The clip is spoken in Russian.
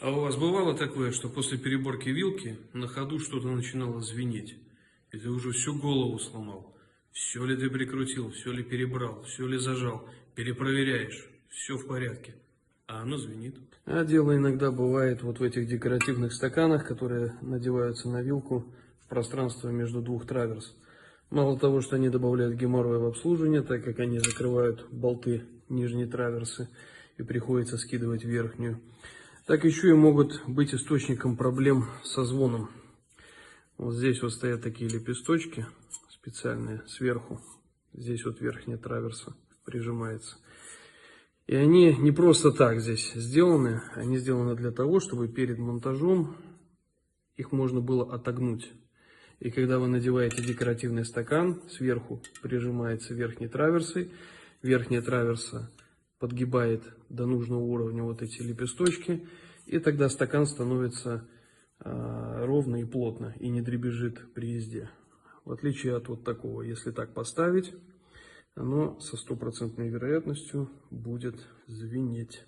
А у вас бывало такое, что после переборки вилки на ходу что-то начинало звенеть? И ты уже всю голову сломал. Все ли ты прикрутил, все ли перебрал, все ли зажал. Перепроверяешь, все в порядке. А оно звенит. А дело иногда бывает вот в этих декоративных стаканах, которые надеваются на вилку в пространство между двух траверс. Мало того, что они добавляют геморроя в обслуживание, так как они закрывают болты нижней траверсы и приходится скидывать верхнюю, так еще и могут быть источником проблем со звоном. Вот здесь вот стоят такие лепесточки специальные сверху. Здесь вот верхняя траверса прижимается. И они не просто так здесь сделаны. Они сделаны для того, чтобы перед монтажом их можно было отогнуть. И когда вы надеваете декоративный стакан, сверху прижимается верхней траверсой. Верхняя траверса подгибает до нужного уровня вот эти лепесточки. И тогда стакан становится ровно и плотно и не дребезжит при езде. В отличие от вот такого, если так поставить, оно со стопроцентной вероятностью будет звенеть.